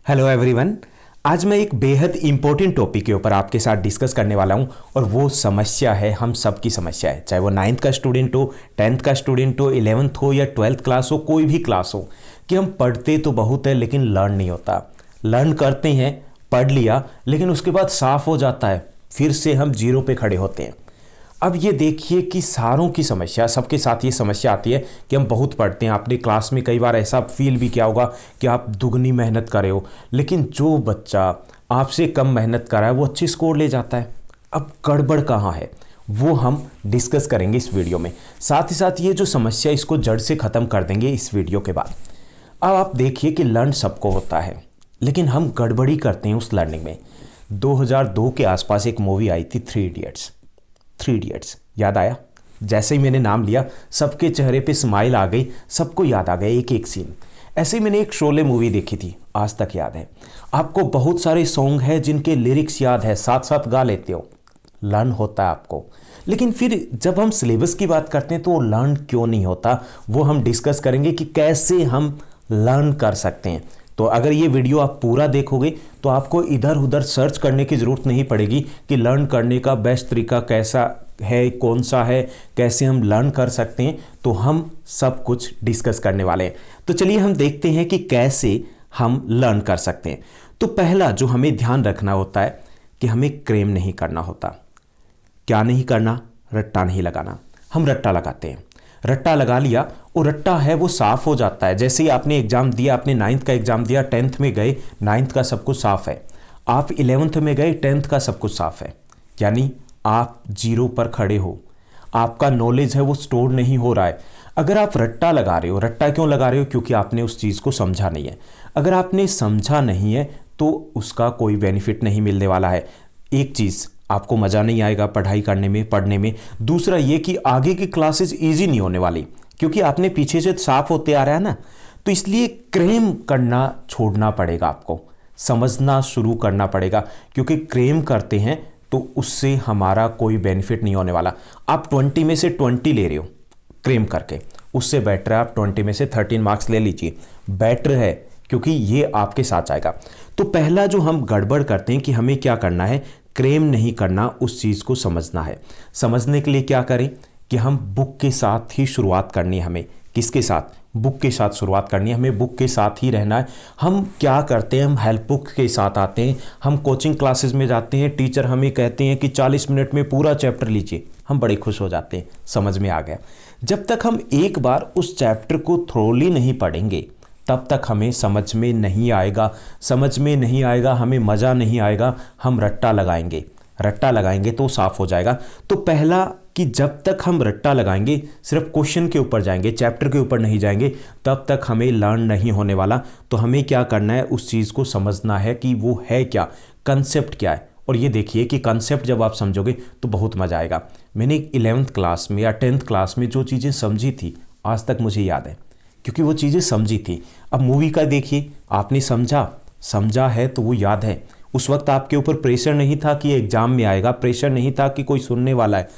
Hello everyone. आज मैं एक बेहद इंपॉर्टेंट टॉपिक के ऊपर आपके साथ डिस्कस करने वाला हूं और वो समस्या है, हम सबकी समस्या है, चाहे वो 9th का स्टूडेंट हो, 10th का स्टूडेंट हो, 11th हो या 12th क्लास हो, कोई भी क्लास हो, कि हम पढ़ते तो बहुत है लेकिन लर्न नहीं होता। लर्न करते हैं, पढ़ लिया, लेकिन उसके बाद साफ हो जाता है, फिर से हम जीरो पे खड़े होते हैं। अब ये देखिए कि सारों की समस्या, सबके साथ ये समस्या आती है कि हम बहुत पढ़ते हैं। आपने क्लास में कई बार ऐसा फील भी किया होगा कि आप दुगनी मेहनत कर रहे हो, लेकिन जो बच्चा आपसे कम मेहनत कर रहा है वो अच्छी स्कोर ले जाता है। अब गड़बड़ कहाँ है वो हम डिस्कस करेंगे इस वीडियो में। साथ ही साथ ये जो समस्या, इसको जड़ से ख़त्म कर देंगे इस वीडियो के बाद। अब आप देखिए कि लर्न सबको होता है, लेकिन हम गड़बड़ी करते हैं उस लर्निंग में। 2002 के आसपास एक मूवी आई थी, थ्री इडियट्स। याद आया? जैसे ही मैंने नाम लिया सबके चेहरे पे स्माइल आ गई, सबको याद आ गया एक एक सीन। ऐसे ही मैंने एक शोले मूवी देखी थी, आज तक याद है। आपको बहुत सारे सॉन्ग हैं जिनके लिरिक्स याद है, साथ साथ गा लेते हो, लर्न होता है आपको। लेकिन फिर जब हम सिलेबस की बात करते हैं तो वो लर्न क्यों नहीं होता, वो हम डिस्कस करेंगे कि कैसे हम लर्न कर सकते हैं। तो अगर ये वीडियो आप पूरा देखोगे तो आपको इधर उधर सर्च करने की ज़रूरत नहीं पड़ेगी कि लर्न करने का बेस्ट तरीका कैसा है, कौन सा है, कैसे हम लर्न कर सकते हैं। तो हम सब कुछ डिस्कस करने वाले हैं। तो चलिए हम देखते हैं कि कैसे हम लर्न कर सकते हैं। तो पहला जो हमें ध्यान रखना होता है कि हमें क्रेम नहीं करना होता। क्या नहीं करना? रट्टा नहीं लगाना। हम रट्टा लगाते हैं, रट्टा लगा लिया और रट्टा है वो साफ हो जाता है। जैसे ही आपने एग्जाम दिया, आपने 9th का एग्जाम दिया, 10th में गए, 9th का सब कुछ साफ है। आप 11th में गए, 10th का सब कुछ साफ है, यानी आप जीरो पर खड़े हो। आपका नॉलेज है वो स्टोर नहीं हो रहा है। अगर आप रट्टा लगा रहे हो, रट्टा क्यों लगा रहे हो? क्योंकि आपने उस चीज़ को समझा नहीं है। अगर आपने समझा नहीं है तो उसका कोई बेनिफिट नहीं मिलने वाला है। एक चीज़, आपको मज़ा नहीं आएगा पढ़ाई करने में, पढ़ने में। दूसरा ये कि आगे की क्लासेस इजी नहीं होने वाली, क्योंकि आपने पीछे से साफ होते आ रहा है ना। तो इसलिए क्रेम करना छोड़ना पड़ेगा, आपको समझना शुरू करना पड़ेगा, क्योंकि क्रेम करते हैं तो उससे हमारा कोई बेनिफिट नहीं होने वाला। आप 20 में से 20 ले रहे हो क्रेम करके, उससे बेटर है आप 20 में से 13 मार्क्स ले लीजिए, बेटर है, क्योंकि ये आपके साथ आएगा। तो पहला जो हम गड़बड़ करते हैं कि हमें क्या करना है, क्रेम नहीं करना, उस चीज़ को समझना है। समझने के लिए क्या करें कि हम बुक के साथ ही शुरुआत करनी है। हमें किसके साथ? बुक के साथ शुरुआत करनी है, हमें बुक के साथ ही रहना है। हम क्या करते हैं, हम हेल्प बुक के साथ आते हैं। हम कोचिंग क्लासेस में जाते हैं, टीचर हमें कहते हैं कि 40 मिनट में पूरा चैप्टर लीजिए, हम बड़े खुश हो जाते हैं, समझ में आ गया। जब तक हम एक बार उस चैप्टर को थ्रोली नहीं पढ़ेंगे तब तक हमें समझ में नहीं आएगा। समझ में नहीं आएगा, हमें मज़ा नहीं आएगा। हम रट्टा लगाएंगे तो साफ हो जाएगा। तो पहला कि जब तक हम रट्टा लगाएंगे, सिर्फ क्वेश्चन के ऊपर जाएंगे, चैप्टर के ऊपर नहीं जाएंगे, तब तक हमें लर्न नहीं होने वाला। तो हमें क्या करना है, उस चीज़ को समझना है कि वो है क्या, कंसेप्ट क्या है। और ये देखिए कि कंसेप्ट जब आप समझोगे तो बहुत मज़ा आएगा। मैंने 11th क्लास में या 10th क्लास में जो चीज़ें समझी थी, आज तक मुझे याद है, क्योंकि वो चीज़ें समझी थी। अब मूवी का देखिए, आपने समझा है तो वो याद है। उस वक्त आपके ऊपर प्रेशर नहीं था कि एग्ज़ाम में आएगा, प्रेशर नहीं था कि कोई सुनने वाला है,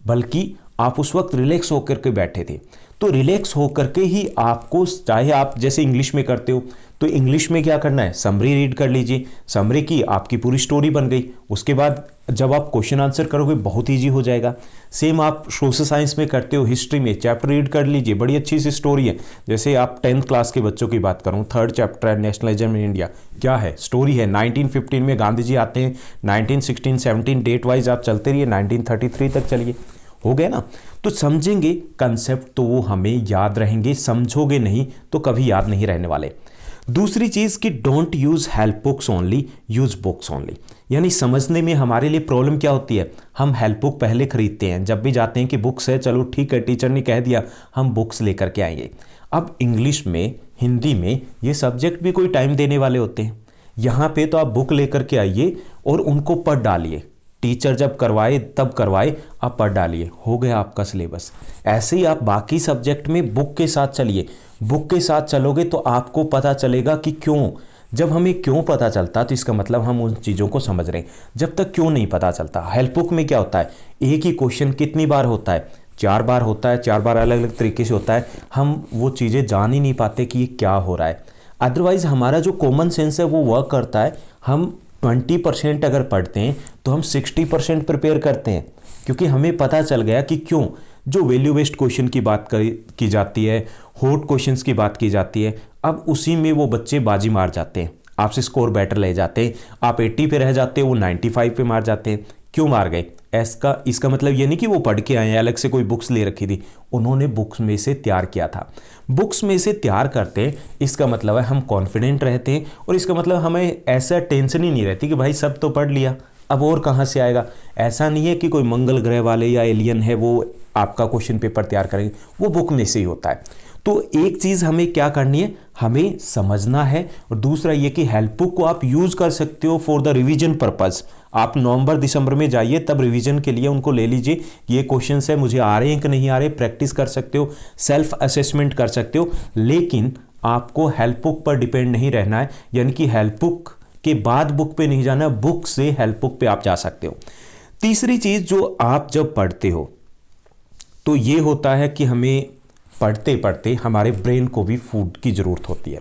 बल्कि आप उस वक्त रिलैक्स होकर के बैठे थे। तो रिलैक्स होकर के ही आपको, चाहे आप जैसे इंग्लिश में करते हो तो इंग्लिश में क्या करना है, समरी रीड कर लीजिए, समरी की आपकी पूरी स्टोरी बन गई। उसके बाद जब आप क्वेश्चन आंसर करोगे बहुत ईजी हो जाएगा। सेम आप सोशल साइंस में करते हो, हिस्ट्री में चैप्टर रीड कर लीजिए, बड़ी अच्छी सी स्टोरी है। जैसे आप 10th क्लास के बच्चों की बात करूँ, 3rd चैप्टर है नेशनलिज्म इन इंडिया, क्या है, स्टोरी है। 1915 में गांधी जी आते हैं, 1916, 17 डेट वाइज आप चलते रहिए, 1933 तक चलिए, हो गया ना। तो समझेंगे कंसेप्ट तो वो हमें याद रहेंगे, समझोगे नहीं तो कभी याद नहीं रहने वाले। दूसरी चीज़ कि don't use help books only, use books only. यानी समझने में हमारे लिए प्रॉब्लम क्या होती है, हम हेल्प बुक पहले खरीदते हैं, जब भी जाते हैं कि बुक्स है, चलो ठीक है टीचर ने कह दिया, हम बुक्स लेकर के आएंगे। अब इंग्लिश में, हिंदी में ये सब्जेक्ट भी कोई टाइम देने वाले होते हैं। यहाँ पे तो आप बुक लेकर के आइए और उनको पढ़ डालिए, टीचर जब करवाए तब करवाए, आप पढ़ डालिए, हो गया आपका सिलेबस। ऐसे ही आप बाकी सब्जेक्ट में बुक के साथ चलिए। बुक के साथ चलोगे तो आपको पता चलेगा कि क्यों। जब हमें क्यों पता चलता तो इसका मतलब हम उन चीज़ों को समझ रहे हैं। जब तक क्यों नहीं पता चलता, हेल्प बुक में क्या होता है, एक ही क्वेश्चन कितनी बार होता है, 4 बार होता है, 4 बार अलग अलग तरीके से होता है। हम वो चीज़ें जान ही नहीं पाते कि ये क्या हो रहा है। अदरवाइज हमारा जो कॉमन सेंस है वो वर्क करता है। हम 20% अगर पढ़ते हैं तो हम 60% प्रिपेयर करते हैं, क्योंकि हमें पता चल गया कि क्यों जो वैल्यू बेस्ड क्वेश्चन की बात की जाती है, हॉट क्वेश्चंस की बात की जाती है, अब उसी में वो बच्चे बाजी मार जाते हैं, आपसे स्कोर बेटर ले जाते हैं। आप 80 पे रह जाते हैं, वो 95 पे मार जाते हैं। क्यों मार गए? इसका मतलब ये नहीं कि वो पढ़ के आए हैं, अलग से कोई बुक्स ले रखी थी, उन्होंने बुक्स में से तैयार किया था। बुक्स में से तैयार करते हैं, इसका मतलब है हम कॉन्फिडेंट रहते हैं, और इसका मतलब हमें ऐसा टेंशन ही नहीं रहती कि भाई सब तो पढ़ लिया, अब और कहाँ से आएगा। ऐसा नहीं है कि कोई मंगल ग्रह वाले या एलियन है वो आपका क्वेश्चन पेपर तैयार करेंगे, वो बुक में से ही होता है। तो एक चीज़ हमें क्या करनी है, हमें समझना है, और दूसरा ये कि हेल्प बुक को आप यूज़ कर सकते हो फॉर द रिवीजन पर्पज़। आप नवंबर दिसंबर में जाइए, तब रिवीजन के लिए उनको ले लीजिए, ये क्वेश्चंस है मुझे आ रहे हैं कि नहीं आ रहे, प्रैक्टिस कर सकते हो, सेल्फ असेसमेंट कर सकते हो। लेकिन आपको हेल्प बुक पर डिपेंड नहीं रहना है, यानी कि हेल्प बुक के बाद बुक पे नहीं जाना, बुक से हेल्प बुक पे आप जा सकते हो। तीसरी चीज़ जो आप जब पढ़ते हो तो ये होता है कि हमें पढ़ते पढ़ते हमारे ब्रेन को भी फूड की ज़रूरत होती है।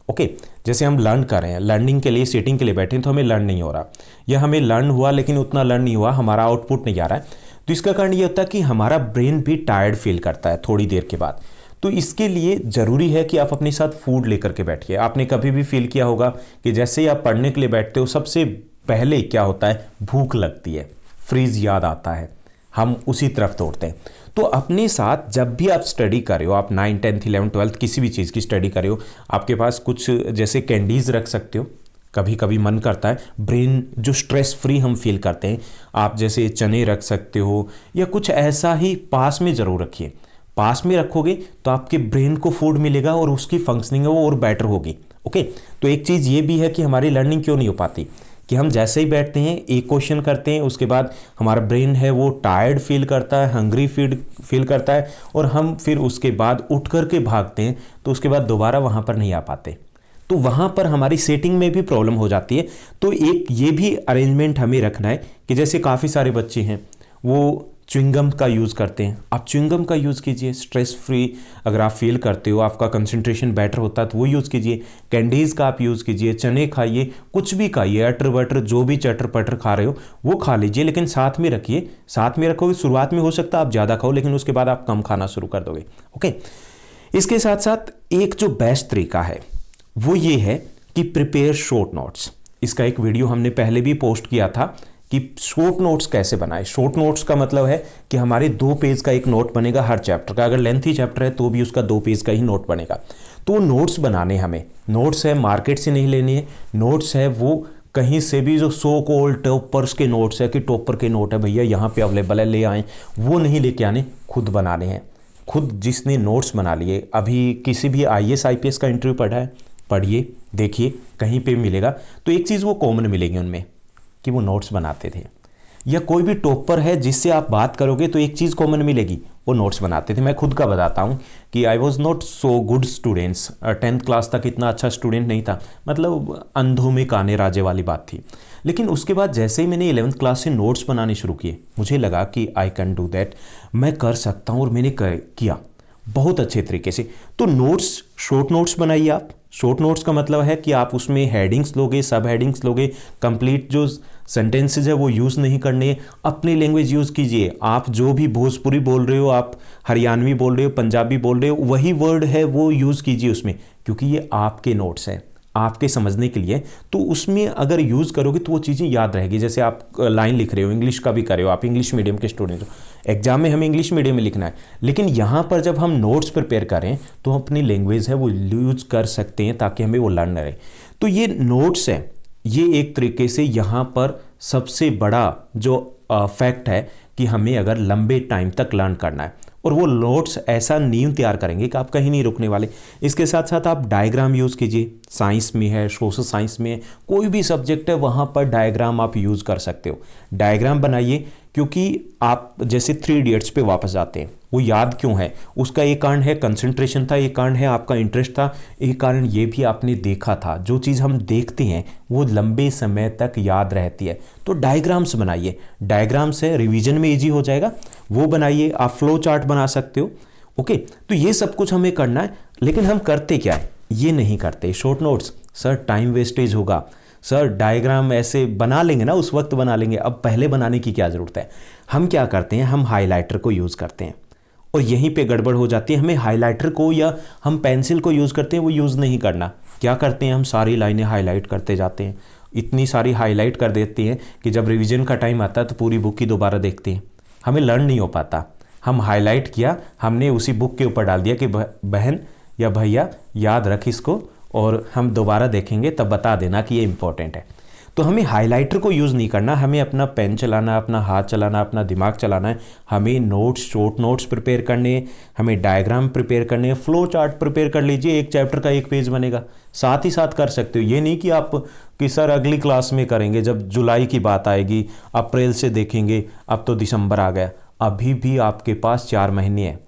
ओके, जैसे हम लर्न कर रहे हैं, लर्निंग के लिए सीटिंग के लिए बैठे हैं तो हमें लर्न नहीं हो रहा, या हमें लर्न हुआ लेकिन उतना लर्न नहीं हुआ, हमारा आउटपुट नहीं आ रहा है, तो इसका कारण ये होता है कि हमारा ब्रेन भी टायर्ड फील करता है थोड़ी देर के बाद। तो इसके लिए ज़रूरी है कि आप अपने साथ फूड लेकर के बैठिए। आपने कभी भी फील किया होगा कि जैसे ही आप पढ़ने के लिए बैठते हो, सबसे पहले क्या होता है, भूख लगती है, फ्रीज याद आता है, हम उसी तरफ दौड़ते हैं। तो अपने साथ जब भी आप स्टडी कर रहे हो, आप 9, 10, 11, 12 किसी भी चीज़ की स्टडी कर रहे हो, आपके पास कुछ जैसे कैंडीज़ रख सकते हो। कभी कभी मन करता है, ब्रेन जो स्ट्रेस फ्री हम फील करते हैं, आप जैसे चने रख सकते हो, या कुछ ऐसा ही पास में ज़रूर रखिए। पास में रखोगे तो आपके ब्रेन को फूड मिलेगा और उसकी फंक्शनिंग है वो और बेटर होगी। ओके, तो एक चीज़ ये भी है कि हमारी लर्निंग क्यों नहीं हो पाती, कि हम जैसे ही बैठते हैं, एक क्वेश्चन करते हैं, उसके बाद हमारा ब्रेन है वो टायर्ड फील करता है, हंग्री फील करता है, और हम फिर उसके बाद उठ कर के भागते हैं, तो उसके बाद दोबारा वहाँ पर नहीं आ पाते। तो वहाँ पर हमारी सेटिंग में भी प्रॉब्लम हो जाती है। तो एक ये भी अरेंजमेंट हमें रखना है कि जैसे काफ़ी सारे बच्चे हैं वो च्युइंगम का यूज़ करते हैं, आप च्युइंगम का यूज़ कीजिए, स्ट्रेस फ्री अगर आप फील करते हो, आपका कंसंट्रेशन बेटर होता है तो वो यूज़ कीजिए। कैंडीज़ का आप यूज़ कीजिए, चने खाइए, कुछ भी खाइए, अटर बटर जो भी चटर पटर खा रहे हो वो खा लीजिए, लेकिन साथ में रखिए। साथ में रखोगे, शुरुआत में हो सकता है आप ज़्यादा खाओ, लेकिन उसके बाद आप कम खाना शुरू कर दोगे। ओके, इसके साथ साथ एक जो बेस्ट तरीका है वो ये है कि प्रिपेयर शॉर्ट नोट्स। इसका एक वीडियो हमने पहले भी पोस्ट किया था कि शॉर्ट नोट्स कैसे बनाए। शॉर्ट नोट्स का मतलब है कि हमारे 2 पेज का एक नोट बनेगा हर चैप्टर का, अगर लेंथी चैप्टर है तो भी उसका 2 पेज का ही नोट बनेगा। तो नोट्स बनाने, हमें नोट्स है मार्केट से नहीं लेनी है, नोट्स है वो कहीं से भी जो सो कॉल्ड टॉपर्स के नोट्स है कि टॉपर के नोट है भैया यहाँ पे अवेलेबल है ले आएँ, वो नहीं लेके आने, खुद बनाने हैं। खुद जिसने नोट्स बना लिए, अभी किसी भी IAS IPS का इंटरव्यू पढ़ा है, पढ़िए, देखिए, कहीं पे मिलेगा तो एक चीज़ वो कॉमन मिलेगी उनमें कि वो नोट्स बनाते थे। या कोई भी टॉपर है जिससे आप बात करोगे तो एक चीज़ कॉमन मिलेगी, वो नोट्स बनाते थे। मैं खुद का बताता हूँ कि I was not so good students, 10th class तक इतना अच्छा स्टूडेंट नहीं था, मतलब अंधों में काने राजे वाली बात थी। लेकिन उसके बाद जैसे ही मैंने 11th क्लास से नोट्स बनाने शुरू किए, मुझे लगा कि आई कैन डू दैट, मैं कर सकता हूँ, और मैंने किया बहुत अच्छे तरीके से। तो नोट्स, शॉर्ट नोट्स बनाइए आप। शॉर्ट नोट्स का मतलब है कि आप उसमें हेडिंग्स लोगे, सब हेडिंग्स लोगे, कंप्लीट जो सेंटेंसेज है वो यूज़ नहीं करने, अपनी लैंग्वेज यूज़ कीजिए। आप जो भी भोजपुरी बोल रहे हो, आप हरियाणवी बोल रहे हो, पंजाबी बोल रहे हो, वही वर्ड है वो यूज़ कीजिए उसमें, क्योंकि ये आपके नोट्स हैं, आपके समझने के लिए। तो उसमें अगर यूज़ करोगे तो वो चीज़ें याद रहेगी। जैसे आप लाइन लिख रहे हो, इंग्लिश का भी कर रहे हो, आप इंग्लिश मीडियम के स्टूडेंट हो, एग्जाम में हमें इंग्लिश मीडियम में लिखना है, लेकिन यहाँ पर जब हम नोट्स प्रिपेयर करें तो हम अपनी लैंग्वेज है वो यूज कर सकते हैं ताकि हमें वो लर्न रहे। तो ये नोट्स है, ये एक तरीके से यहाँ पर सबसे बड़ा जो फैक्ट है कि हमें अगर लंबे टाइम तक लर्न करना है, और वो नोट्स ऐसा नींव तैयार करेंगे कि आप कहीं नहीं रुकने वाले। इसके साथ साथ आप डायग्राम यूज़ कीजिए, साइंस में है, सोशल साइंस में है, कोई भी सब्जेक्ट है वहाँ पर डायग्राम आप यूज़ कर सकते हो। डायग्राम बनाइए, क्योंकि आप जैसे 3 इडियट्स पे वापस आते हैं, वो याद क्यों है, उसका एक कारण है कंसंट्रेशन था, एक कारण है आपका इंटरेस्ट था, एक कारण ये भी आपने देखा था। जो चीज़ हम देखते हैं वो लंबे समय तक याद रहती है। तो डायग्राम्स बनाइए, डायग्राम से रिवीजन में ईजी हो जाएगा, वो बनाइए। आप फ्लो चार्ट बना सकते हो। ओके, तो ये सब कुछ हमें करना है, लेकिन हम करते क्या है, ये नहीं करते। Short notes, sir time wastage होगा, सर डायग्राम ऐसे बना लेंगे ना, उस वक्त बना लेंगे, अब पहले बनाने की क्या ज़रूरत है। हम क्या करते हैं, हम हाइलाइटर को यूज़ करते हैं और यहीं पे गड़बड़ हो जाती है। हमें हाइलाइटर को या हम पेंसिल को यूज़ करते हैं, वो यूज़ नहीं करना। क्या करते हैं, हम सारी लाइनें हाईलाइट करते जाते हैं, इतनी सारी हाईलाइट कर देते हैं कि जब रिवीजन का टाइम आता है तो पूरी बुक की दोबारा देखते हैं, हमें लर्न नहीं हो पाता। हम हाईलाइट किया, हमने उसी बुक के ऊपर डाल दिया कि बहन या भैया याद रख इसको और हम दोबारा देखेंगे तब बता देना कि ये इंपॉर्टेंट है। तो हमें हाइलाइटर को यूज़ नहीं करना, हमें अपना पेन चलाना, अपना हाथ चलाना, अपना दिमाग चलाना है। हमें नोट्स, शॉर्ट नोट्स प्रिपेयर करने, हमें डायग्राम प्रिपेयर करने, फ्लो चार्ट प्रिपेयर कर लीजिए, एक चैप्टर का एक पेज बनेगा, साथ ही साथ कर सकते हो। ये नहीं कि आप कि सर अगली क्लास में करेंगे, जब जुलाई की बात आएगी, अप्रैल से देखेंगे, अब तो दिसंबर आ गया। अभी भी आपके पास 4 महीने हैं।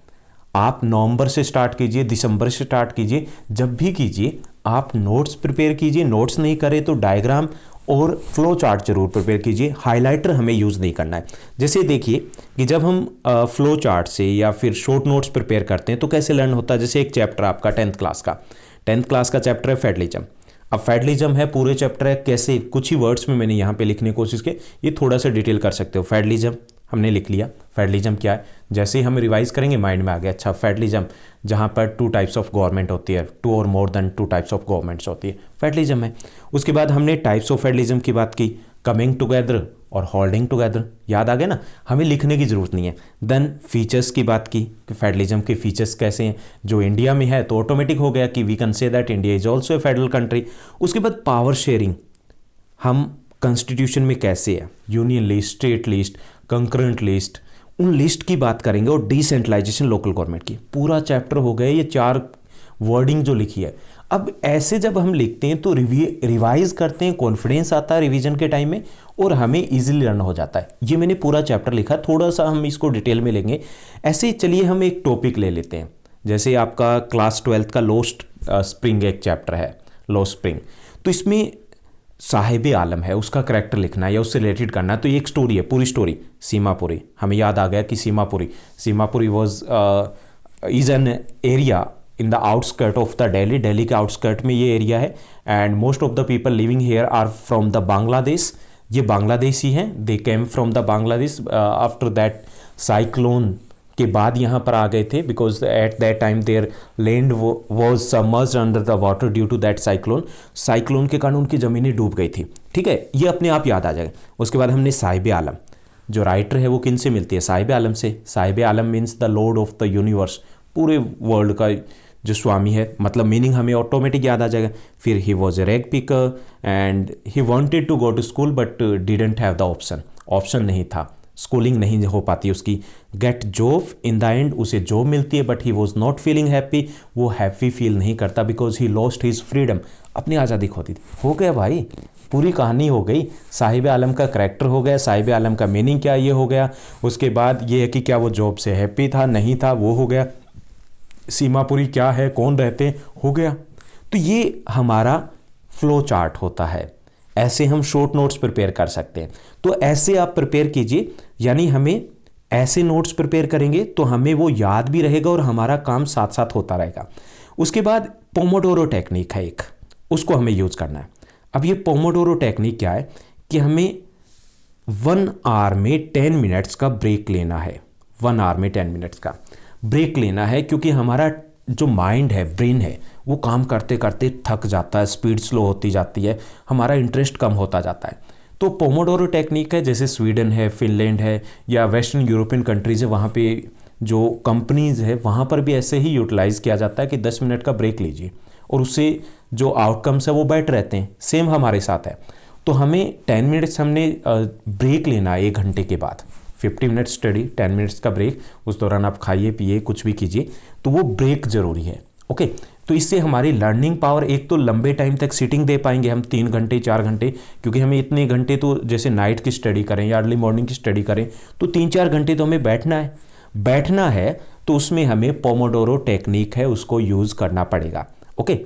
आप नवंबर से स्टार्ट कीजिए, दिसंबर से स्टार्ट कीजिए, जब भी कीजिए आप नोट्स प्रिपेयर कीजिए। नोट्स नहीं करें तो डायग्राम और फ्लो चार्ट जरूर प्रिपेयर कीजिए। हाइलाइटर हमें यूज़ नहीं करना है। जैसे देखिए कि जब हम फ्लो चार्ट से या फिर शॉर्ट नोट्स प्रिपेयर करते हैं तो कैसे लर्न होता है। जैसे एक चैप्टर आपका 10th क्लास का चैप्टर है फेडरलिज्म। अब फेडरलिज्म है, पूरे चैप्टर है, कैसे कुछ ही वर्ड्स में मैंने यहाँ पे लिखने की कोशिश की, ये थोड़ा सा डिटेल कर सकते हो। फेडरलिज्म हमने लिख लिया, फेडरलिज्म क्या है, जैसे ही हम रिवाइज करेंगे माइंड में आ गया। अच्छा, फेडरलिज्म जहाँ पर 2 टाइप्स ऑफ गवर्नमेंट होती है, 2 और more than 2 types of governments होती है, फेडरलिज्म है। उसके बाद हमने टाइप्स ऑफ फेडरलिज्म की बात की, कमिंग टुगेदर और होल्डिंग टुगेदर, याद आ गया ना, हमें लिखने की जरूरत नहीं है। देन फीचर्स की बात की कि फेडरलिज्म के फीचर्स कैसे हैं, जो इंडिया में है तो ऑटोमेटिक हो गया कि we can say that India is also a federal country. उसके बाद पावर शेयरिंग, हम कॉन्स्टिट्यूशन में कैसे है, union list, state list, concurrent list, उन लिस्ट की बात करेंगे, और डिसेंट्रलाइजेशन लोकल गवर्नमेंट की। पूरा चैप्टर हो गया, ये 4 वर्डिंग जो लिखी है। अब ऐसे जब हम लिखते हैं तो रिवाइज करते हैं, कॉन्फिडेंस आता है रिवीजन के टाइम में और हमें इजीली लर्न हो जाता है। ये मैंने पूरा चैप्टर लिखा, थोड़ा सा हम इसको डिटेल में लेंगे। ऐसे चलिए हम एक टॉपिक ले लेते हैं, जैसे आपका क्लास 12th का लोस्ट स्प्रिंग एक चैप्टर है, लोस्ट स्प्रिंग। तो इसमें साहिब आलम है, उसका करैक्टर लिखना है या उससे रिलेटेड करना है। तो ये एक स्टोरी है, पूरी स्टोरी सीमापुरी, हमें याद आ गया कि Seemapuri was is an area in the outskirt of the Delhi के आउटस्कर्ट में ये एरिया है। And most of the people living here are from the Bangladesh, ये बांग्लादेशी हैं, they came from the Bangladesh after that cyclone के बाद यहाँ पर आ गए थे, because at that time their land was submerged under the water due to that cyclone के कारण उनकी ज़मीनें डूब गई थी। ठीक है, ये अपने आप याद आ जाएगा। उसके बाद हमने साहिब आलम, जो राइटर है वो किन से मिलती है, साहिब आलम से। Sahib Alam means the lord of the universe, पूरे वर्ल्ड का जो स्वामी है, मतलब मीनिंग हमें ऑटोमेटिक याद आ जाएगा। फिर he was a rag picker and he wanted to go to school but didn't have the option नहीं था, स्कूलिंग नहीं हो पाती उसकी। Get job, in the end उसे जॉब मिलती है but he was not feeling happy, वो हैप्पी फील नहीं करता because he lost his freedom, अपनी आज़ादी खोती थी। हो गया भाई, पूरी कहानी हो गई। साहिब आलम का करैक्टर हो गया, साहिब आलम का मीनिंग क्या ये हो गया। उसके बाद ये है कि क्या वो जॉब से हैप्पी था, नहीं था, वो हो गया। सीमापुरी क्या है, कौन रहते हैं, हो गया। तो ये हमारा फ्लो चार्ट होता है। ऐसे हम शॉर्ट नोट्स प्रिपेयर कर सकते हैं। तो ऐसे आप प्रिपेयर कीजिए, यानी हमें ऐसे नोट्स प्रिपेयर करेंगे तो हमें वो याद भी रहेगा और हमारा काम साथ साथ होता रहेगा। उसके बाद पोमोडोरो टेक्निक है एक, उसको हमें यूज़ करना है। अब ये पोमोडोरो टेक्निक क्या है कि हमें 1 आवर में 10 मिनट्स का ब्रेक लेना है। 1 आवर में 10 मिनट्स का ब्रेक लेना है, क्योंकि हमारा जो माइंड है, ब्रेन है, वो काम करते करते थक जाता है, स्पीड स्लो होती जाती है, हमारा इंटरेस्ट कम होता जाता है। तो पोमोडोरो टेक्निक है, जैसे स्वीडन है, फिनलैंड है या वेस्टर्न यूरोपियन कंट्रीज़ है, वहाँ पे जो कंपनीज़ है वहाँ पर भी ऐसे ही यूटिलाइज़ किया जाता है कि 10 मिनट का ब्रेक लीजिए और उससे जो आउटकम्स है वो बेटर रहते हैं। सेम हमारे साथ है। तो हमें 10 मिनट्स हमने ब्रेक लेना है 1 घंटे के बाद। 50 मिनट स्टडी, 10 मिनट्स का ब्रेक, उस दौरान आप खाइए पिए कुछ भी कीजिए, तो वो ब्रेक ज़रूरी है। ओके, तो इससे हमारी लर्निंग पावर, एक तो लंबे टाइम तक सीटिंग दे पाएंगे हम 3 घंटे 4 घंटे, क्योंकि हमें इतने घंटे तो जैसे नाइट की स्टडी करें या अर्ली मॉर्निंग की स्टडी करें तो 3-4 घंटे तो हमें बैठना है। तो उसमें हमें पोमोडोरो टेक्निक है, उसको यूज़ करना पड़ेगा। ओके,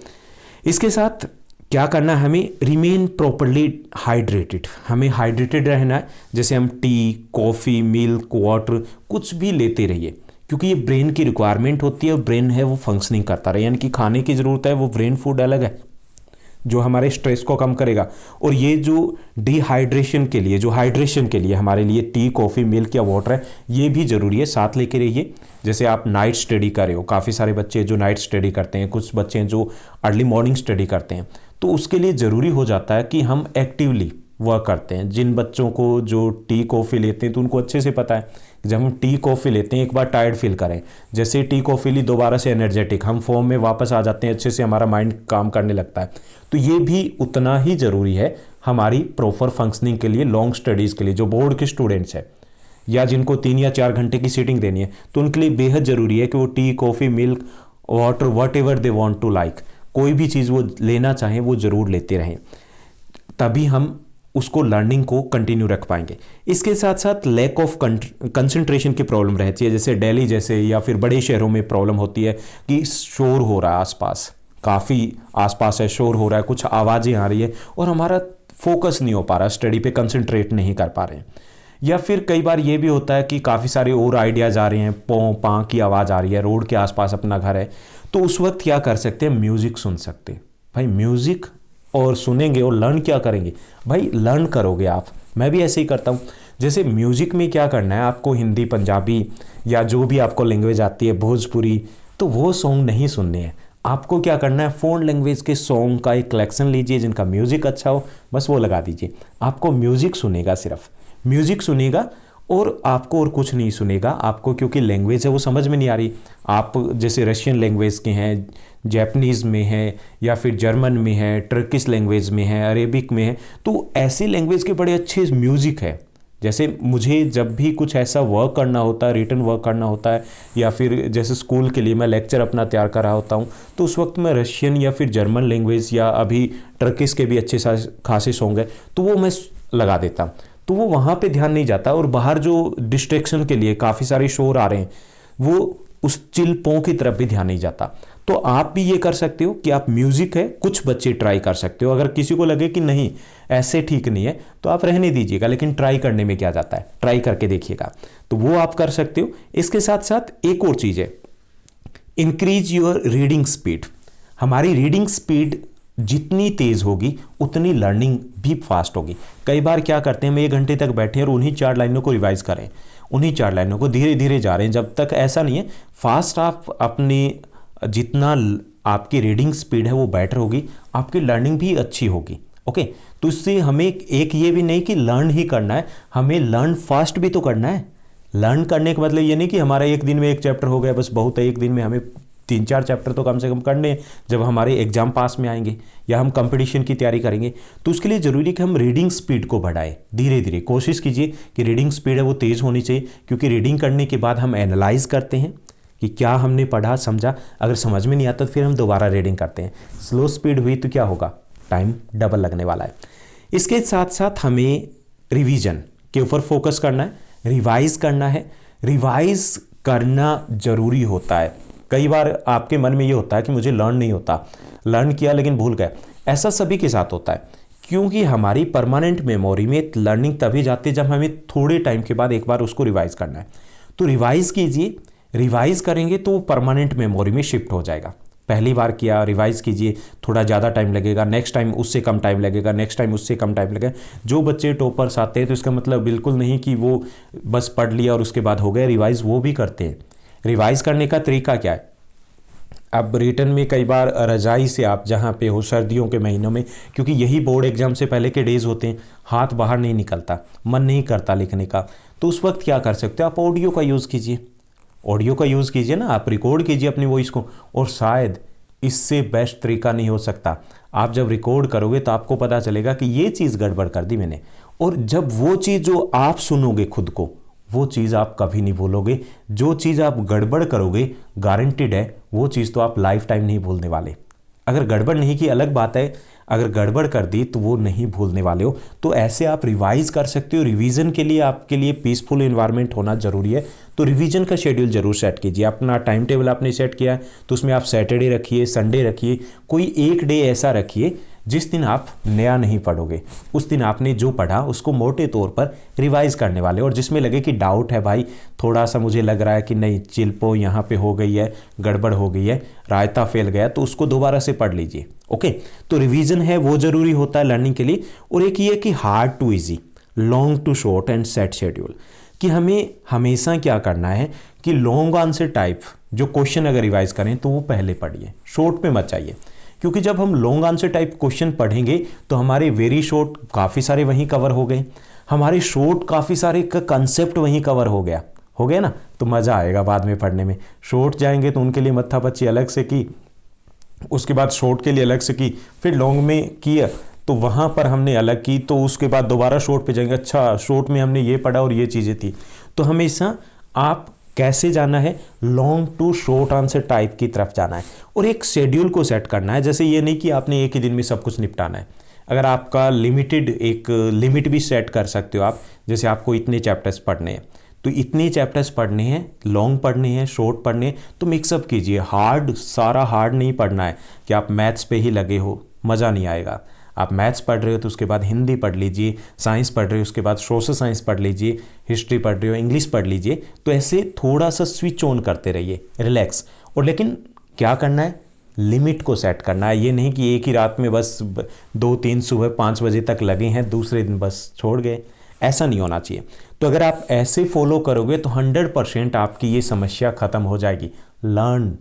इसके साथ क्या करना है, हमें रिमेन प्रॉपरली हाइड्रेटेड, हमें हाइड्रेटेड रहना है। जैसे हम टी, कॉफ़ी, मिल्क, वाटर कुछ भी लेते रहिए, क्योंकि ये ब्रेन की रिक्वायरमेंट होती है और ब्रेन है वो फंक्शनिंग करता रहे, यानी कि खाने की ज़रूरत है, वो ब्रेन फूड अलग है जो हमारे स्ट्रेस को कम करेगा। और ये जो डिहाइड्रेशन के लिए, जो हाइड्रेशन के लिए हमारे लिए टी, कॉफ़ी, मिल्क या वाटर है, ये भी ज़रूरी है, साथ लेके रहिए। जैसे आप नाइट स्टडी कर रहे हो, काफ़ी सारे बच्चे जो नाइट स्टडी करते हैं, कुछ बच्चे जो अर्ली मॉर्निंग स्टडी करते हैं, तो उसके लिए ज़रूरी हो जाता है कि हम एक्टिवली वर्क करते हैं। जिन बच्चों को जो टी कॉफ़ी लेते हैं तो उनको अच्छे से पता है कि जब हम टी कॉफ़ी लेते हैं एक बार टायर्ड फील करें, जैसे टी कॉफ़ी ली दोबारा से एनर्जेटिक, हम फॉर्म में वापस आ जाते हैं, अच्छे से हमारा माइंड काम करने लगता है। तो ये भी उतना ही ज़रूरी है हमारी प्रॉपर फंक्शनिंग के लिए, लॉन्ग स्टडीज़ के लिए। जो बोर्ड के स्टूडेंट्स हैं या जिनको 3 या 4 घंटे की सीटिंग देनी है, तो उनके लिए बेहद ज़रूरी है कि वो tea, coffee, milk, water, whatever they want to like, कोई भी चीज़ वो लेना चाहें वो ज़रूर लेते रहें, तभी हम उसको लर्निंग को कंटिन्यू रख पाएंगे। इसके साथ साथ लैक ऑफ कंसंट्रेशन की प्रॉब्लम रहती है, जैसे दिल्ली जैसे या फिर बड़े शहरों में प्रॉब्लम होती है कि शोर हो रहा है आसपास, काफ़ी आसपास है, शोर हो रहा है, कुछ आवाज़ें आ रही है और हमारा फोकस नहीं हो पा रहा, स्टडी पे कंसंट्रेट नहीं कर पा रहे हैं। या फिर कई बार ये भी होता है कि काफ़ी सारे और आइडियाज़ आ रहे हैं, पों पाँ की आवाज़ आ रही है, रोड के आसपास अपना घर है, तो उस वक्त क्या कर सकते हैं, म्यूज़िक सुन सकते हैं। भाई म्यूज़िक और सुनेंगे और लर्न क्या करेंगे, भाई लर्न करोगे आप। मैं भी ऐसे ही करता हूँ। जैसे म्यूज़िक में क्या करना है आपको, हिंदी, पंजाबी या जो भी आपको लैंग्वेज आती है, भोजपुरी, तो वो सॉन्ग नहीं सुनने हैं। आपको क्या करना है, फ़ॉरेन लैंग्वेज के सॉन्ग का एक कलेक्शन लीजिए जिनका म्यूज़िक अच्छा हो, बस वो लगा दीजिए। आपको म्यूज़िक सुनेगा, सिर्फ म्यूज़िक सुनेगा और आपको और कुछ नहीं सुनेगा। आपको क्योंकि लैंग्वेज है वो समझ में नहीं आ रही, आप जैसे रशियन लैंग्वेज के हैं, जैपनीज़ में है या फिर जर्मन में है, टर्किश लैंग्वेज में है, अरेबिक में है, तो ऐसी लैंग्वेज के बड़े अच्छे म्यूज़िक है। जैसे मुझे जब भी कुछ ऐसा वर्क करना होता है, रिटर्न वर्क करना होता है, या फिर जैसे स्कूल के लिए मैं लेक्चर अपना तैयार कर रहा होता हूँ, तो उस वक्त मैं रशियन या फिर जर्मन लैंग्वेज या अभी टर्किश के भी अच्छे खासे सॉन्ग है तो वो मैं लगा देता, तो वो वहाँ पे ध्यान नहीं जाता। और बाहर जो डिस्ट्रैक्शन के लिए काफ़ी सारे शोर आ रहे हैं, वो उस चिलपों की तरफ भी ध्यान नहीं जाता। तो आप भी ये कर सकते हो कि आप म्यूज़िक है, कुछ बच्चे ट्राई कर सकते हो। अगर किसी को लगे कि नहीं ऐसे ठीक नहीं है तो आप रहने दीजिएगा, लेकिन ट्राई करने में क्या जाता है, ट्राई करके देखिएगा, तो वो आप कर सकते हो। इसके साथ साथ एक और चीज़ है, इंक्रीज योर रीडिंग स्पीड। हमारी रीडिंग स्पीड जितनी तेज़ होगी उतनी लर्निंग भी फास्ट होगी। कई बार क्या करते हैं, हम 1 घंटे तक बैठे हैं और उन्हीं 4 लाइनों को रिवाइज करें, उन्हीं 4 लाइनों को धीरे धीरे जा रहे हैं, जब तक ऐसा नहीं है फास्ट आप अपनी जितना आपकी रीडिंग स्पीड है वो बेटर होगी, आपकी लर्निंग भी अच्छी होगी। ओके, तो इससे हमें एक ये भी नहीं कि लर्न ही करना है, हमें लर्न फास्ट भी तो करना है। लर्न करने का मतलब ये नहीं कि हमारा एक दिन में 1 चैप्टर हो गया बस बहुत है, एक दिन में हमें 3-4 चैप्टर तो कम से कम करने हैं जब हमारे एग्जाम पास में आएंगे या हम कंपटीशन की तैयारी करेंगे। तो उसके लिए ज़रूरी है कि हम रीडिंग स्पीड को बढ़ाएं, धीरे धीरे कोशिश कीजिए कि रीडिंग स्पीड है वो तेज़ होनी चाहिए, क्योंकि रीडिंग करने के बाद हम एनालाइज करते हैं कि क्या हमने पढ़ा समझा, अगर समझ में नहीं आता तो फिर हम दोबारा रीडिंग करते हैं। स्लो स्पीड हुई तो क्या होगा, टाइम डबल लगने वाला है। इसके साथ साथ हमें रिवीजन के ऊपर फोकस करना है, रिवाइज करना है। रिवाइज करना ज़रूरी होता है। कई बार आपके मन में ये होता है कि मुझे लर्न नहीं होता, लर्न किया लेकिन भूल गए, ऐसा सभी के साथ होता है, क्योंकि हमारी परमानेंट मेमोरी में लर्निंग तभी जाती है जब हमें थोड़े टाइम के बाद एक बार उसको रिवाइज करना है। तो रिवाइज कीजिए, रिवाइज करेंगे तो वो परमानेंट मेमोरी में शिफ्ट हो जाएगा। पहली बार किया, रिवाइज कीजिए, थोड़ा ज़्यादा टाइम लगेगा, नेक्स्ट टाइम उससे कम टाइम लगेगा, नेक्स्ट टाइम उससे कम टाइम लगेगा। जो बच्चे टॉपर्स आते हैं तो इसका मतलब बिल्कुल नहीं कि वो बस पढ़ लिया और उसके बाद हो गया, रिवाइज वो भी करते हैं। रिवाइज करने का तरीका क्या है, अब रिटर्न में कई बार रजाई से आप जहाँ पे हो सर्दियों के महीनों में, क्योंकि यही बोर्ड एग्जाम से पहले के डेज़ होते हैं, हाथ बाहर नहीं निकलता, मन नहीं करता लिखने का, तो उस वक्त क्या कर सकते हो, आप ऑडियो का यूज़ कीजिए। ऑडियो का यूज़ कीजिए ना, आप रिकॉर्ड कीजिए अपनी वॉइस को, और शायद इससे बेस्ट तरीका नहीं हो सकता। आप जब रिकॉर्ड करोगे तो आपको पता चलेगा कि ये चीज़ गड़बड़ कर दी मैंने, और जब वो चीज़ जो आप सुनोगे खुद को, वो चीज़ आप कभी नहीं भूलोगे। जो चीज़ आप गड़बड़ करोगे गारंटेड है वो चीज़ तो आप लाइफ टाइम नहीं भूलने वाले। अगर गड़बड़ नहीं की अलग बात है, अगर गड़बड़ कर दी तो वो नहीं भूलने वाले हो। तो ऐसे आप रिवाइज कर सकते हो। रिवीजन के लिए आपके लिए पीसफुल एनवायरनमेंट होना ज़रूरी है, तो रिवीजन का शेड्यूल जरूर सेट कीजिए। अपना टाइम टेबल आपने सेट किया है तो उसमें आप सैटरडे रखिए, संडे रखिए, कोई एक डे ऐसा रखिए जिस दिन आप नया नहीं पढ़ोगे उस दिन आपने जो पढ़ा उसको मोटे तौर पर रिवाइज करने वाले, और जिसमें लगे कि डाउट है भाई, थोड़ा सा मुझे लग रहा है कि नहीं चिल्पो यहाँ पे हो गई है, गड़बड़ हो गई है, रायता फैल गया, तो उसको दोबारा से पढ़ लीजिए। ओके, तो रिवीजन है वो ज़रूरी होता है लर्निंग के लिए। और एक ये कि hard to easy, long to short and set schedule, कि हमें हमेशा क्या करना है कि लॉन्ग आंसर टाइप जो क्वेश्चन अगर रिवाइज करें तो वो पहले पढ़िए, शॉर्ट पे मत चाहिए, क्योंकि जब हम लॉन्ग आंसर टाइप क्वेश्चन पढ़ेंगे तो हमारे वेरी शॉर्ट काफ़ी सारे वहीं कवर हो गए, हमारे शॉर्ट काफ़ी सारे का कंसेप्ट वहीं कवर हो गया ना, तो मज़ा आएगा बाद में पढ़ने में। शॉर्ट जाएंगे तो उनके लिए मत्थापच्ची अलग से की, उसके बाद शॉर्ट के लिए अलग से की, फिर लॉन्ग में किया तो वहाँ पर हमने अलग की, तो उसके बाद दोबारा शॉर्ट पे जाएंगे, अच्छा शॉर्ट में हमने ये पढ़ा और ये चीज़ें थी। तो हमेशा आप कैसे जाना है, long to short answer type की तरफ जाना है, और एक शेड्यूल को सेट करना है। जैसे ये नहीं कि आपने एक ही दिन में सब कुछ निपटाना है, अगर आपका लिमिटेड एक लिमिट भी सेट कर सकते हो आप, जैसे आपको इतने चैप्टर्स पढ़ने हैं तो इतने चैप्टर्स पढ़ने हैं, लॉन्ग पढ़ने हैं, शॉर्ट पढ़ने हैं, तो मिक्सअप कीजिए। सारा हार्ड नहीं पढ़ना है कि आप मैथ्स पे ही लगे हो, मज़ा नहीं आएगा। आप मैथ्स पढ़ रहे हो तो उसके बाद हिंदी पढ़ लीजिए, साइंस पढ़ रहे हो उसके बाद सोशल साइंस पढ़ लीजिए, हिस्ट्री पढ़ रहे हो इंग्लिश पढ़ लीजिए। तो ऐसे थोड़ा सा स्विच ऑन करते रहिए, रिलैक्स। और लेकिन क्या करना है, लिमिट को सेट करना है। ये नहीं कि एक ही रात में बस 2-3 सुबह 5 बजे तक लगे हैं, दूसरे दिन बस छोड़ गए, ऐसा नहीं होना चाहिए। तो अगर आप ऐसे फॉलो करोगे तो 100% आपकी ये समस्या ख़त्म हो जाएगी। लर्न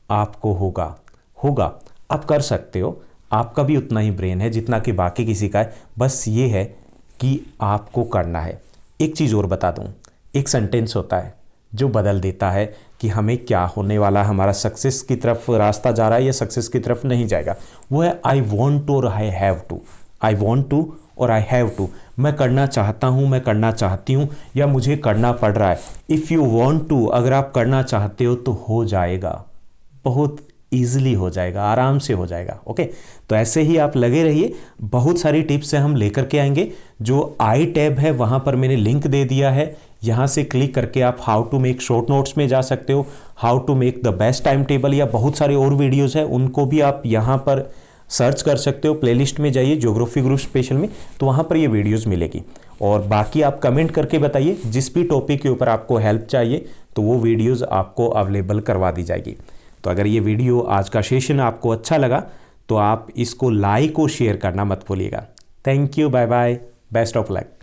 आपको होगा, आप कर सकते हो, आपका भी उतना ही ब्रेन है जितना कि बाकी किसी का है, बस ये है कि आपको करना है। एक चीज़ और बता दूं, एक सेंटेंस होता है जो बदल देता है कि हमें क्या होने वाला है, हमारा सक्सेस की तरफ रास्ता जा रहा है या सक्सेस की तरफ नहीं जाएगा। वो है आई वॉन्ट टू और I have to. I want to और आई हैव टू, मैं करना चाहता हूँ, मैं करना चाहती हूँ, या मुझे करना पड़ रहा है। इफ़ यू वॉन्ट टू, अगर आप करना चाहते हो तो हो जाएगा, बहुत ईजिली हो जाएगा, आराम से हो जाएगा। ओके, तो ऐसे ही आप लगे रहिए, बहुत सारी टिप्स से हम लेकर के आएंगे। जो आई टैब है वहाँ पर मैंने लिंक दे दिया है, यहाँ से क्लिक करके आप how to make short notes में जा सकते हो, how to make the best timetable, या बहुत सारे और वीडियोज़ हैं उनको भी आप यहाँ पर सर्च कर सकते हो। प्लेलिस्ट में जाइए ज्योग्राफी ग्रुप स्पेशल में, तो वहाँ पर ये वीडियोज़ मिलेगी। और बाकी आप कमेंट करके बताइए, जिस भी टॉपिक के ऊपर आपको हेल्प चाहिए तो वो वीडियोज़ आपको अवेलेबल करवा दी जाएगी। तो अगर ये वीडियो, आज का सेशन आपको अच्छा लगा तो आप इसको लाइक और शेयर करना मत भूलिएगा। Thank you, bye bye, best of luck.